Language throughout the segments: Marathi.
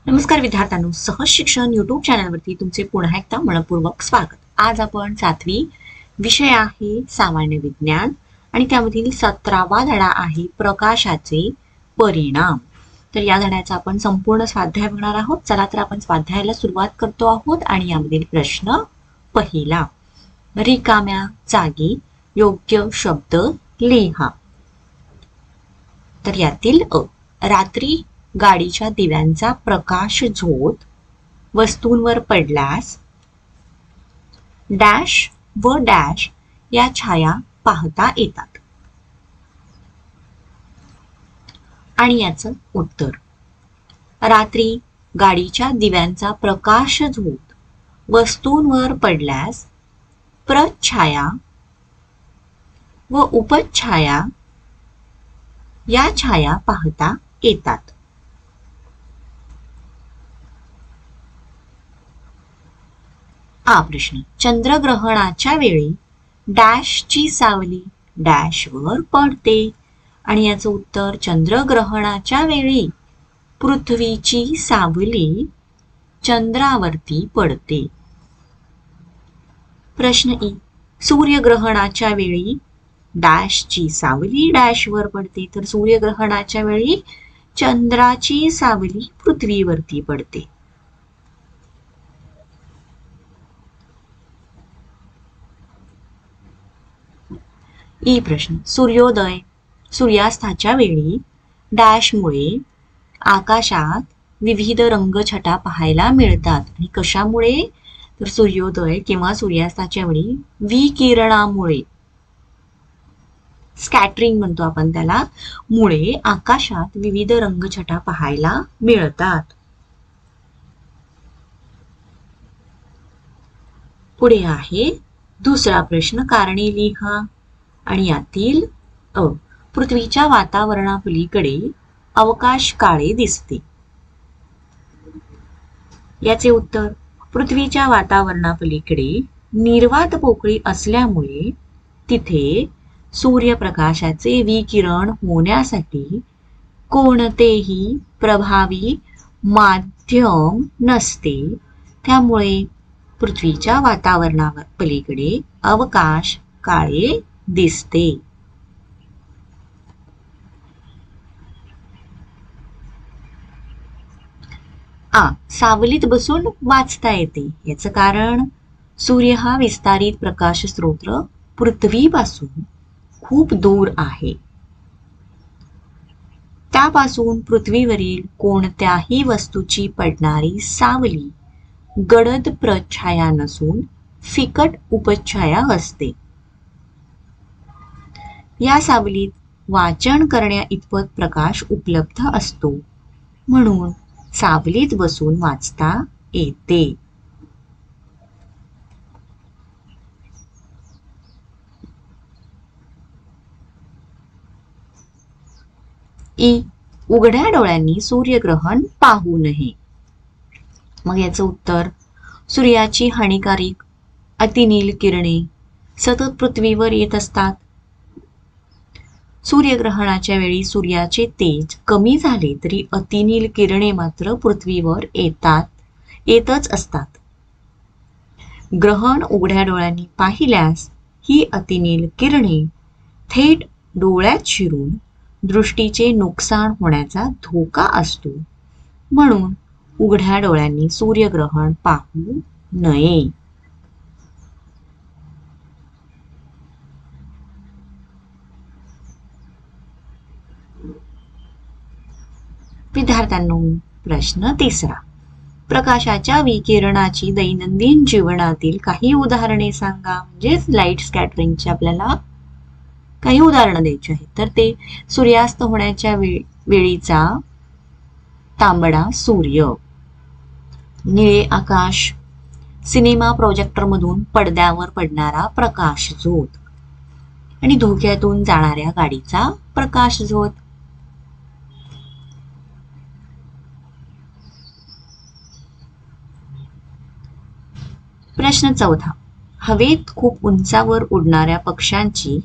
नमस्कार विद्यार्थ्यांनो, सहज शिक्षण यूट्यूब चॅनलवरती तुमचे पुन्हा एकदा मनपूर्वक स्वागत. आज आपण 7वी विषय आहे सामान्य विज्ञान आणि त्यामधील 17वा धडा आहे प्रकाशाचे परिणाम. तर या धड्याचा आपण संपूर्ण स्वाध्याय बघणार आहोत. चला तर आपण स्वाध्यायाला सुरुवात करतो आहोत आणि यामधील प्रश्न पहिला, रिकाम्या जागी योग्य शब्द लिहा. तर यातील रात्री गाडीच्या दिव्यांचा प्रकाश झोत वस्तूंवर पडल्यास डॅश व डॅश या छाया पाहता येतात. आणि याचं उत्तर, रात्री गाडीच्या दिव्यांचा प्रकाश झोत वस्तूंवर पडल्यास प्रछाया व उपछाया या छाया पाहता येतात. प्रश्न, चंद्रग्रहणाच्या वेळी डॅशची सावली डॅशवर पडते. आणि याचं उत्तर, चंद्रग्रहणाच्या वेळी पृथ्वीची सावली चंद्रावरती पडते. प्रश्न ई, सूर्यग्रहणाच्या वेळी डॅशची सावली डॅशवर पडते. तर सूर्यग्रहणाच्या वेळी चंद्राची सावली पृथ्वीवरती पडते. ई प्रश्न, सूर्योदय सूर्यास्ताच्या वेळी डॅशमुळे आकाशात विविध रंगछटा पाहायला मिळतात. आणि कशामुळे? तर सूर्योदय किंवा सूर्यास्ताच्या वेळी विकिरणामुळे, स्कॅटरिंग म्हणतो आपण त्याला, मुळे आकाशात विविध रंगछटा पाहायला मिळतात. पुढे आहे दुसरा प्रश्न, कारणे लिहा. आणि यातील पृथ्वीच्या वातावरणापलीकडे अवकाश काळे दिसते. याचे उत्तर, पृथ्वीच्या वातावरणापलीकडे निर्वात पोकळी असल्यामुळे तिथे सूर्यप्रकाशाचे विकिरण होण्यासाठी कोणतेही प्रभावी माध्यम नसते. त्यामुळे पृथ्वीच्या वातावरणापलीकडे अवकाश काळे दिसते. सावलीत बसून वाचता येते. याचं कारण, सूर्य हा विस्तारित प्रकाश स्रोत पृथ्वीपासून खूप दूर आहे. त्यापासून पृथ्वीवरील कोणत्याही वस्तूची पडणारी सावली गडद प्रछाया नसून फिकट उपछाया असते. या सावलीत वाचन करण्या इतपत प्रकाश उपलब्ध असतो, म्हणून सावलीत बसून वाचता येते. ई, उघड्या डोळ्यांनी सूर्यग्रहण पाहू नये. मग याचं उत्तर, सूर्याची हानिकारक अतिनील किरणे सतत पृथ्वीवर येत असतात. सूर्यग्रहणाच्या वेळी सूर्याचे तेज कमी झाले तरी अतिनील किरणे मात्र पृथ्वीवर येतच असतात. ग्रहण उघड्या डोळ्यांनी पाहिल्यास ही अतिनील किरणे थेट डोळ्यात शिरून दृष्टीचे नुकसान होण्याचा धोका असतो, म्हणून उघड्या डोळ्यांनी सूर्यग्रहण पाहू नये. विद्यार्थ्यांनो, प्रश्न तिसरा, प्रकाशाच्या विकिरणाची दैनंदिन जीवनातील काही उदाहरणे सांगा. म्हणजेच लाईट स्कॅटरिंगची आपल्याला काही उदाहरणं द्यायची आहेत. तर ते, सूर्यास्त होण्याच्या वेळीचा तांबडा सूर्य, निळे आकाश, सिनेमा प्रोजेक्टर मधून पडद्यावर पडणारा प्रकाश झोत आणि धोक्यातून जाणाऱ्या गाडीचा प्रकाश झोत. प्रश्न चौथा, हवेत खूप उंचावर उडणाऱ्या पक्ष्यांची,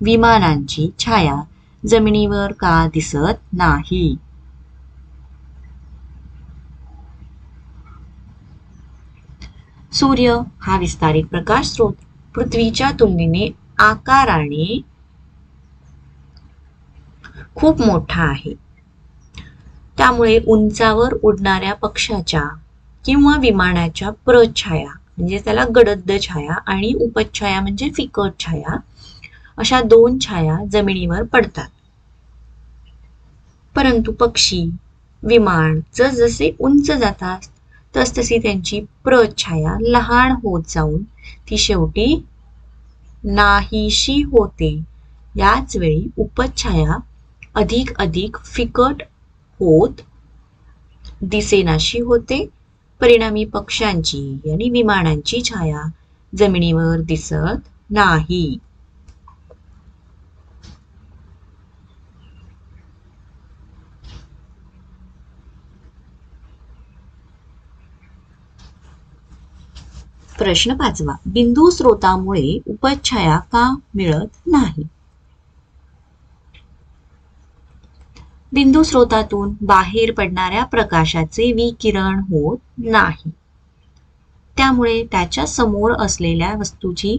विमानांची छाया जमिनीवर का दिसत नाही? सूर्य हा विस्तारित प्रकाश स्रोत पृथ्वीच्या तुलनेने आकाराने खूप मोठा आहे. त्यामुळे उंचावर उडणाऱ्या पक्षाच्या किंवा विमानाच्या प्रछाया म्हणजे त्याला गडद छाया आणि उपछाया म्हणजे फिकट छाया अशा दोन छाया जमिनीवर पडतात. परंतु पक्षी विमान जसजसे उंच जातात तसतशी त्यांची प्रछाया लहान होत जाऊन ती शेवटी नाहीशी होते. याच वेळी उपछाया अधिक अधिक फिकट होत दिसेनाशी होते. परिणामी पक्ष्यांची आणि विमानांची छाया जमिनीवर दिसत नाही. प्रश्न 5वा. बिंदू स्रोतामुळे उपछाया का मिळत नाही? बिंदू स्रोतातून बाहेर पडणाऱ्या प्रकाशाचे विकिरण होत नाही. त्यामुळे त्याच्या समोर असलेल्या वस्तूची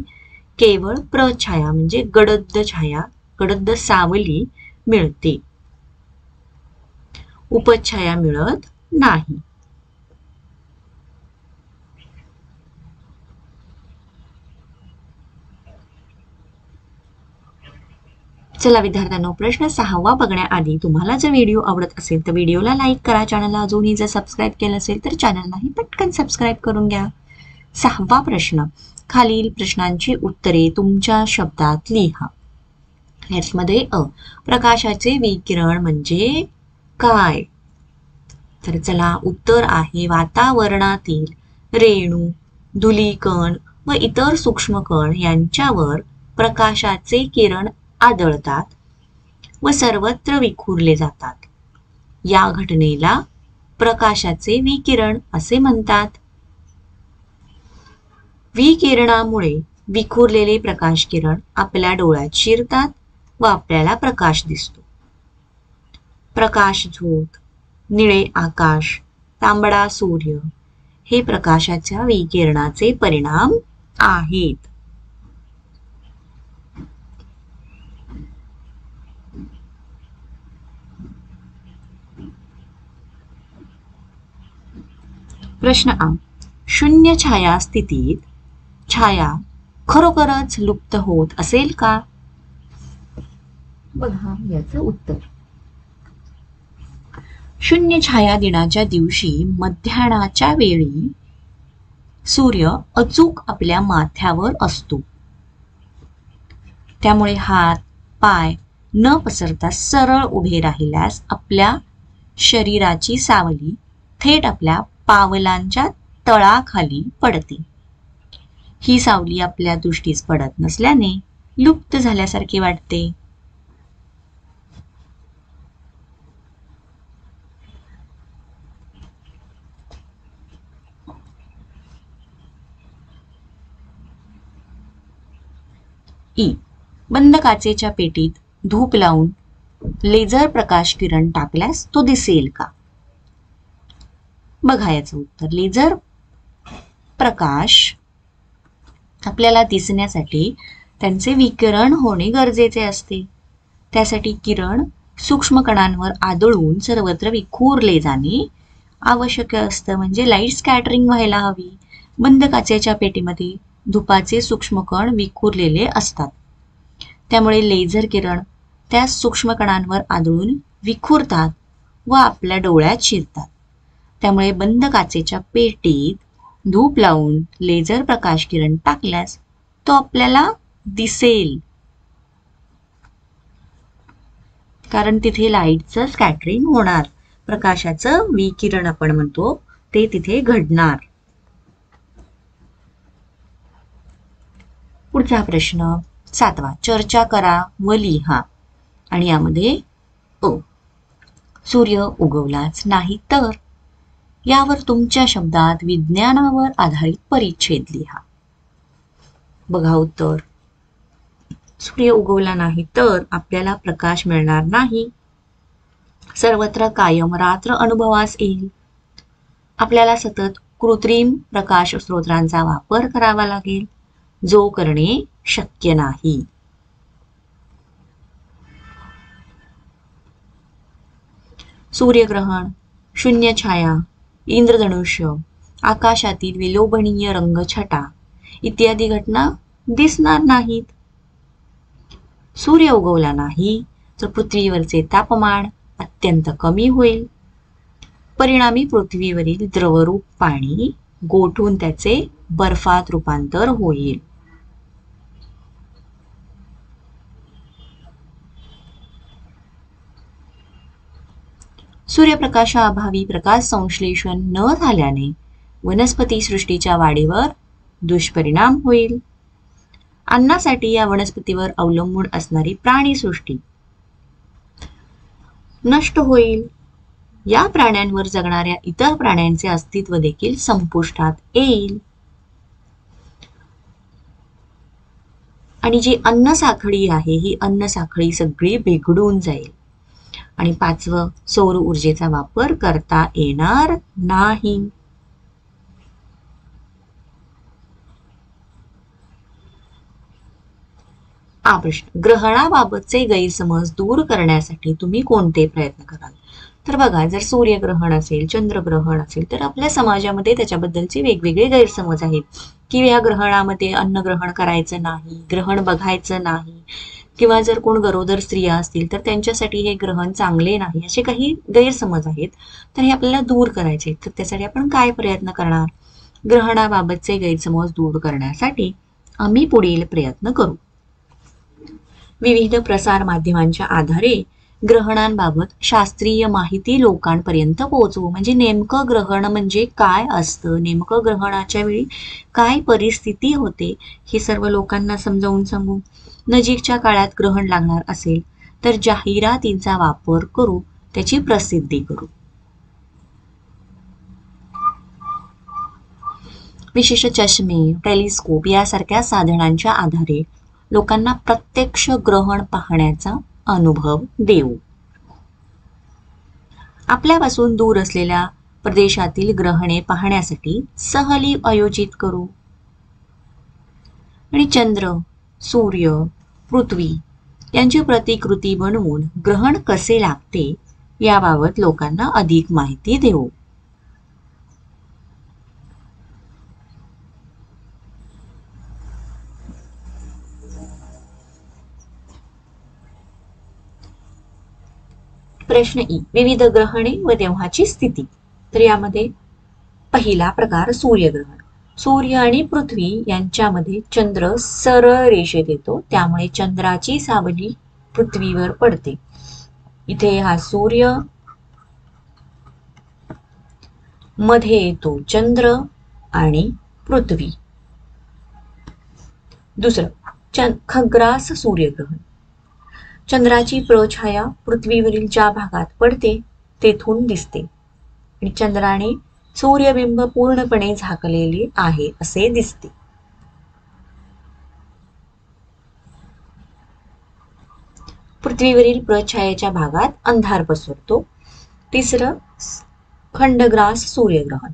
केवळ प्रछाया म्हणजे गडद सावली मिळते. उपछाया मिळत नाही. चला विद्यार्थ्यांनो, प्रश्न 6वा बघण्याआधी तुम्हाला जर व्हिडिओ आवडत असेल तर व्हिडिओला लाईक करा. चॅनलला अजूनही जर सबस्क्राईब केलं असेल तर चॅनललाही पटकन सबस्क्राईब करून घ्या. 6वा प्रश्न. खालील प्रश्नांची उत्तरे तुमच्या शब्दात लिहा. यामध्ये अ. प्रकाशाचे विकिरण म्हणजे काय? तर चला, उत्तर आहे वातावरणातील रेणू, धूलिकण व इतर सूक्ष्मकण यांच्यावर प्रकाशाचे किरण आदळतात व सर्वत्र विखुरले जातात. या घटनेला प्रकाशाचे विकिरण असे म्हणतात. विकिरणामुळे विखुरलेले प्रकाश किरण आपल्या डोळ्यात शिरतात व आपल्याला प्रकाश दिसतो. प्रकाश झोत, निळे आकाश, तांबडा सूर्य हे प्रकाशाच्या विकिरणाचे परिणाम आहेत. प्रश्न आ. शून्य छाया स्थितीत छाया खरोखरच लुप्त होत असेल का? बघा याचं उत्तर. शून्य छाया दिनाच्या दिवशी मध्याह्नाच्या वेळी सूर्य अचूक आपल्या माथ्यावर असतो. त्यामुळे हात पाय न पसरता सरळ उभे राहिल्यास आपल्या शरीराची सावली थेट आपल्या पावलांच्या तळाखाली पडते. ही सावली आपल्या दृष्टीस पडत नसल्याने लुप्त झाल्यासारखे वाटते. ई. बंद काचेच्या पेटीत धूप लावून लेझर प्रकाश किरण टाकल्यास तो दिसेल का? बघा याचं उत्तर. लेझर प्रकाश आपल्याला दिसण्यासाठी त्यांचे विकिरण होणे गरजेचे असते. त्यासाठी किरण सूक्ष्म कणांवर आदळून सर्वत्र विखुरले जाणे आवश्यक असतं. म्हणजे लाईट स्कॅटरिंग व्हायला हवी. बंद काचेच्या पेटीमध्ये धुपाचे सूक्ष्म कण विखुरलेले असतात. त्यामुळे लेझर किरण त्या सूक्ष्म कणांवर आदळून विखुरतात व आपल्या डोळ्यात शिरतात. त्यामुळे बंद काचेच्या पेटीत धूप लावून लेझर प्रकाश किरण टाकल्यास तो आपल्याला दिसेल. कारण तिथे लाईटचं स्कॅटरिंग होणार, प्रकाशाचं विकिरण आपण म्हणतो ते तिथे घडणार. पुढचा प्रश्न 7वा. चर्चा करा व लिहा. आणि यामध्ये अ. सूर्य उगवलाच नाही तर. यावर तुमच्या शब्दात विज्ञानावर आधारित परिच्छेद लिहा. बघा उत्तर. सूर्य उगवला नाही तर आपल्याला प्रकाश मिळणार नाही. सर्वत्र कायम रात्र अनुभवास येईल. आपल्याला सतत कृत्रिम प्रकाश स्रोतांचा वापर करावा लागेल, जो करणे शक्य नाही. सूर्यग्रहण, शून्य छाया, इंद्रधनुष्य, आकाशातील विलोभनीय रंगछटा इत्यादी घटना दिसणार नाहीत. सूर्य उगवला नाही तर पृथ्वीवरचे तापमान अत्यंत कमी होईल. परिणामी पृथ्वीवरील द्रवरूप पाणी गोठून त्याचे बर्फात रूपांतर होईल. सूर्यप्रकाशाअभावी प्रकाश संश्लेषण न झाल्याने वनस्पती सृष्टीच्या वाढीवर दुष्परिणाम होईल. अन्नासाठी या वनस्पतीवर अवलंबून असणारी प्राणीसृष्टी नष्ट होईल. या प्राण्यांवर जगणाऱ्या इतर प्राण्यांचे अस्तित्व देखील संपुष्टात येईल. आणि जी अन्न साखळी आहे ही अन्न साखळी सगळी बिघडून जाईल. आणि 5वं, सौर ऊर्जेचा वापर करता येणार नाही. प्रश्न, ग्रहणाबाबतचे गैरसमज दूर करण्यासाठी तुम्ही कोणते प्रयत्न कराल? तर बघा, जर सूर्यग्रहण असेल, चंद्रग्रहण असेल तर आपल्या समाजामध्ये त्याच्याबद्दलचे वेगवेगळे गैरसमज आहेत की या ग्रहणामध्ये अन्नग्रहण करायचं नाही, ग्रहण बघायचं नाही, किंवा जर कोण गरोदर स्त्रिया असतील तर त्यांच्यासाठी हे ग्रहण चांगले नाही, असे काही गैरसमज आहेत. तर हे आपल्याला दूर करायचे. तर त्यासाठी आपण काय प्रयत्न करणार? ग्रहणाबाबतचे गैरसमज दूर करण्यासाठी आम्ही पुढील प्रयत्न करू. विविध प्रसार माध्यमांच्या आधारे ग्रहणांबाबत शास्त्रीय माहिती लोकांपर्यंत पोहोचवू. म्हणजे नेमकं ग्रहण म्हणजे काय असतं, नेमकं ग्रहणाच्या वेळी काय परिस्थिती होते हे सर्व लोकांना समजावून सांगू. नजीकच्या काळात ग्रहण लागणार असेल तर जाहिरातींचा वापर करू, त्याची प्रसिद्धी करू. विशेष चष्मे, टेलिस्कोप यासारख्या साधनांच्या आधारे लोकांना प्रत्यक्ष ग्रहण पाहण्याचा अनुभव देऊ. आपल्यापासून दूर असलेल्या प्रदेशातील ग्रहणे पाहण्यासाठी सहली आयोजित करू. आणि चंद्र, सूर्य, पृथ्वी यांची प्रतिकृती बनवून ग्रहण कसे लागते याबाबत लोकांना अधिक माहिती देऊ. प्रश्न ई, विविध ग्रहणे व तेव्हाची स्थिती. तर यामध्ये पहिला प्रकार सूर्यग्रहण. सूर्य आणि पृथ्वी यांच्यामध्ये चंद्र सरळ रेषेत येतो, त्यामुळे चंद्राची सावली पृथ्वीवर पडते. इथे हा सूर्य, मध्ये येतो चंद्र आणि पृथ्वी. दुसरं, खग्रास सूर्यग्रहण. चंद्राची प्रछाया पृथ्वीवरील ज्या भागात पडते तेथून दिसते आणि चंद्राने सूर्यबिंब पूर्णपणे झाकलेले आहे असे दिसते. पृथ्वीवरील प्रछायेच्या भागात अंधार पसरतो. तिसरं, खंडग्रास सूर्यग्रहण.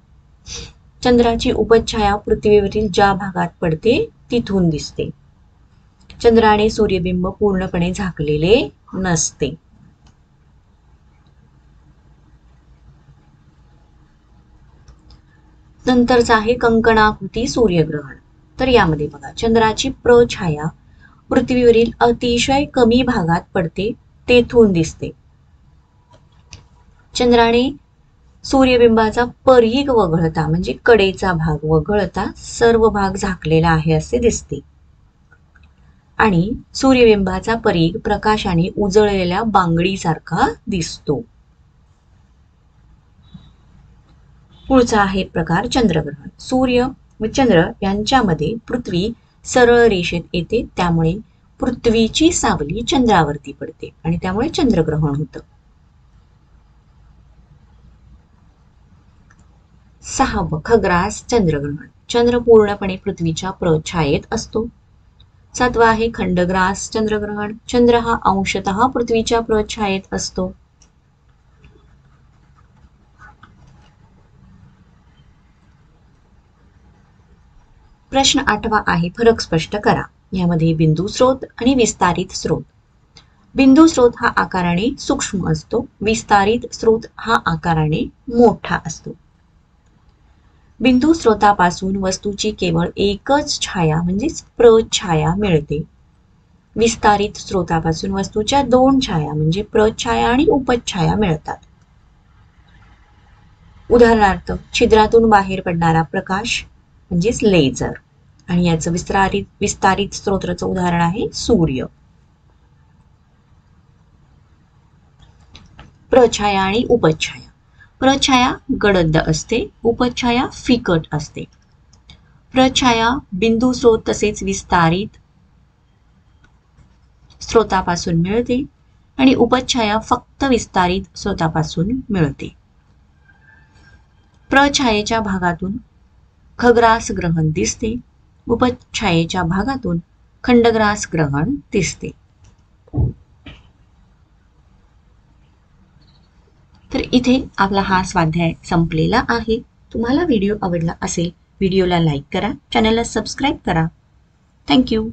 चंद्राची उपछाया पृथ्वीवरील ज्या भागात पडते तिथून दिसते. चंद्राने सूर्यबिंब पूर्णपणे झाकलेले नसते. नंतरचा आहे कंकणाकृती सूर्यग्रहण. तर यामध्ये बघा, चंद्राची प्रछाया पृथ्वीवरील अतिशय कमी भागात पडते तेथून दिसते. चंद्राने सूर्यबिंबाचा परीघ वगळता म्हणजे कडेचा भाग वगळता सर्व भाग झाकलेला आहे असे दिसते आणि सूर्यबिंबाचा परीघ प्रकाशाने उजळलेल्या बांगडीसारखा दिसतो. पुढचा आहे प्रकार चंद्रग्रहण. सूर्य व चंद्र यांच्यामध्ये पृथ्वी सरळ रेषेत येते, त्यामुळे पृथ्वीची सावली चंद्रावरती पडते आणि त्यामुळे चंद्रग्रहण होतं. 6व, खग्रास चंद्रग्रहण. चंद्र पूर्णपणे पृथ्वीच्या प्रछायेत असतो. 7वा आहे खंडग्रास चंद्रग्रहण. चंद्र हा अंशतः पृथ्वीच्या प्रछायेत असतो. प्रश्न 8वा आहे फरक स्पष्ट करा. यामध्ये बिंदू स्रोत आणि विस्तारित स्रोत. बिंदू स्रोत हा आकाराने सूक्ष्म असतो, विस्तारित स्रोत हा आकाराने मोठा असतो. बिंदू स्रोतापासून वस्तूची केवळ एकच छाया म्हणजेच प्रछाया मिळते. विस्तारित स्रोतापासून वस्तूच्या 2 छाया म्हणजे प्रछाया आणि उपछाया मिळतात. उदाहरणार्थ छिद्रातून बाहेर पडणारा प्रकाश म्हणजेच लेझर आणि याचं विस्तारित स्रोताचं उदाहरण आहे सूर्य. प्रछाया आणि उपछाया. प्रछाया गडद असते, उपछाया फिकट असते. प्रछाया बिंदू स्रोत तसेच विस्तारित स्रोतापासून मिळते आणि उपछाया फक्त विस्तारित स्रोतापासून मिळते. प्रछायेच्या भागातून खग्रास ग्रहण दिसते, उपछायेच्या भागातून खंडग्रास ग्रहण दिसते. तर इथे आपला हा स्वाध्याय संपलेला आहे. तुम्हाला व्हिडिओ आवडला असेल, व्हिडिओला लाईक करा, चॅनलला सबस्क्राईब करा. थँक्यू.